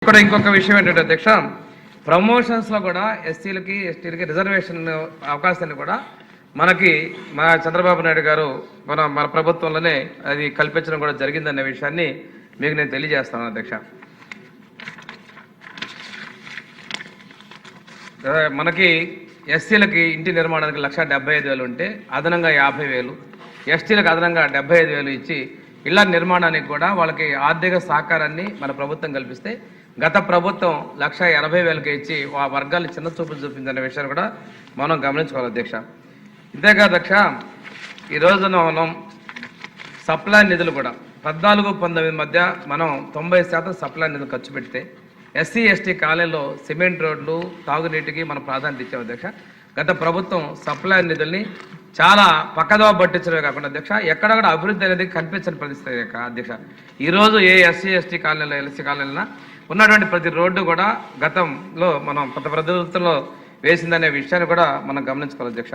ఇక్కడ ఇంకొక విషయం ఏంటంటే అధ్యక్ష, ప్రమోషన్స్లో కూడా ఎస్సీలకి ఎస్టీలకి రిజర్వేషన్ అవకాశాన్ని కూడా మనకి మన చంద్రబాబు నాయుడు గారు మన ప్రభుత్వంలోనే అది కల్పించడం కూడా జరిగిందనే విషయాన్ని మీకు నేను తెలియజేస్తాను అధ్యక్ష. మనకి ఎస్సీలకి ఇంటి నిర్మాణానికి 1,75,000 ఉంటే అదనంగా 50,000, ఎస్టీలకు అదనంగా 75,000 ఇచ్చి ఇళ్ల నిర్మాణానికి కూడా వాళ్ళకి ఆర్థిక సహకారాన్ని మన ప్రభుత్వం కల్పిస్తే గత ప్రభుత్వం 1,80,000 ఇచ్చి ఆ వర్గాలు చిన్న చూపులు చూపిందనే విషయాన్ని కూడా మనం గమనించుకోవాలి అధ్యక్ష. ఇంతేకాదు అధ్యక్ష, ఈ రోజున మనం సప్లై నిధులు కూడా 14-19 మధ్య మనం 90% సప్లై నిధులు ఖర్చు పెడితే ఎస్సీ ఎస్టీ కాలనీలో సిమెంట్ రోడ్లు తాగునీటికి మనం ప్రాధాన్యత ఇచ్చాం అధ్యక్ష. గత ప్రభుత్వం సప్లై నిధుల్ని చాలా పక్కదోవ పట్టించడమే కాకుండా అధ్యక్ష ఎక్కడ కూడా అభివృద్ధి అనేది కనిపించని పరిస్థితి అధ్యక్ష. ఈరోజు ఏ ఎస్సీ ఎస్టీ కాలనీలో ఎల్సీ కాలనీలో ఉన్నటువంటి ప్రతి రోడ్డు కూడా గతంలో మనం ప్రభుత్వంలో వేసిందనే విషయాన్ని కూడా మనం గమనించుకోవాలి అధ్యక్ష.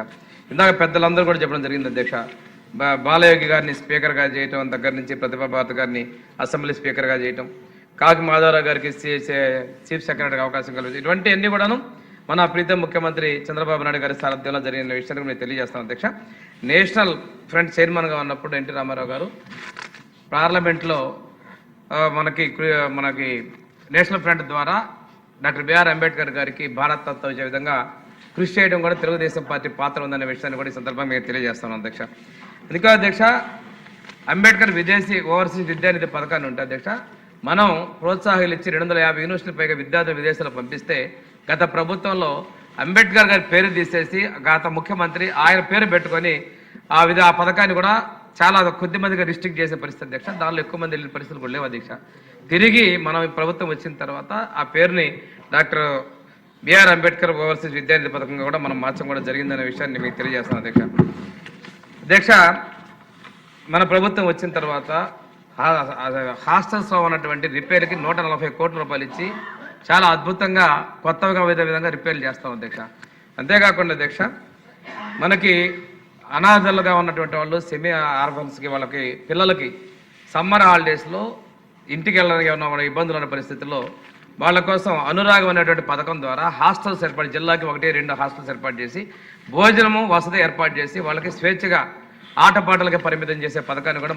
ఇందాక పెద్దలందరూ కూడా చెప్పడం జరిగింది అధ్యక్ష. బాలయోగి గారిని స్పీకర్గా చేయటం దగ్గర నుంచి ప్రతిభా భారత్ గారిని అసెంబ్లీ స్పీకర్గా చేయటం, కాకి మాధవరావు గారికి చీఫ్ సెక్రటరీగా అవకాశం కలిగింది. ఇటువంటి అన్ని కూడాను మన ప్రీతం ముఖ్యమంత్రి చంద్రబాబు నాయుడు గారి సారథ్యంలో జరిగిన విషయాన్ని నేను తెలియజేస్తాను అధ్యక్ష. నేషనల్ ఫ్రంట్ చైర్మన్గా ఉన్నప్పుడు ఎన్టీ రామారావు గారు పార్లమెంట్లో మనకి నేషనల్ ఫ్రంట్ ద్వారా డాక్టర్ బిఆర్ అంబేద్కర్ గారికి భారత తత్వ వచ్చే విధంగా కృషి చేయడం కూడా తెలుగుదేశం పార్టీ పాత్ర ఉందనే విషయాన్ని కూడా ఈ సందర్భంగా నేను తెలియజేస్తాను అధ్యక్ష. ఇంకా అధ్యక్ష, అంబేద్కర్ విదేశీ ఓవర్సీస్ విద్యానిధి పథకాన్ని ఉంటే అధ్యక్ష మనం ప్రోత్సాహాలు ఇచ్చి 250 యూనివర్సిటీల పైగా విద్యార్థులు విదేశాలకు పంపిస్తే గత ప్రభుత్వంలో అంబేద్కర్ గారి పేరు తీసేసి గత ముఖ్యమంత్రి ఆయన పేరు పెట్టుకొని ఆ పథకాన్ని కూడా చాలా కొద్ది మందిగా రిస్ట్రిక్ట్ చేసే పరిస్థితి అధ్యక్ష. దానిలో ఎక్కువ మంది వెళ్ళిన పరిస్థితులు కూడా లేవు అధ్యక్ష. తిరిగి మనం ఈ ప్రభుత్వం వచ్చిన తర్వాత ఆ పేరుని డాక్టర్ బిఆర్ అంబేద్కర్ ఓవర్సీస్ విద్యార్థి పథకంగా కూడా మనం మార్చడం కూడా జరిగిందనే విషయాన్ని మీకు తెలియజేస్తాను అధ్యక్ష. అధ్యక్ష, మన ప్రభుత్వం వచ్చిన తర్వాత హాస్టల్స్లో ఉన్నటువంటి రిపేర్కి 140 కోట్ల రూపాయలు ఇచ్చి చాలా అద్భుతంగా కొత్తగా విధంగా రిపేర్లు చేస్తాం అధ్యక్ష. అంతేకాకుండా అధ్యక్ష, మనకి అనాథలుగా ఉన్నటువంటి వాళ్ళు సెమీ ఆర్ఫన్స్కి వాళ్ళకి పిల్లలకి సమ్మర్ హాలిడేస్లో ఇంటికి వెళ్ళడానికి ఏమన్నా ఇబ్బందులు ఉన్న పరిస్థితుల్లో వాళ్ళ కోసం అనురాగం అనేటువంటి పథకం ద్వారా హాస్టల్స్ ఏర్పాటు, జిల్లాకి 1-2 హాస్టల్స్ ఏర్పాటు చేసి భోజనము వసతి ఏర్పాటు చేసి వాళ్ళకి స్వేచ్ఛగా ఆటపాటలకి పరిమితం చేసే పథకాన్ని కూడా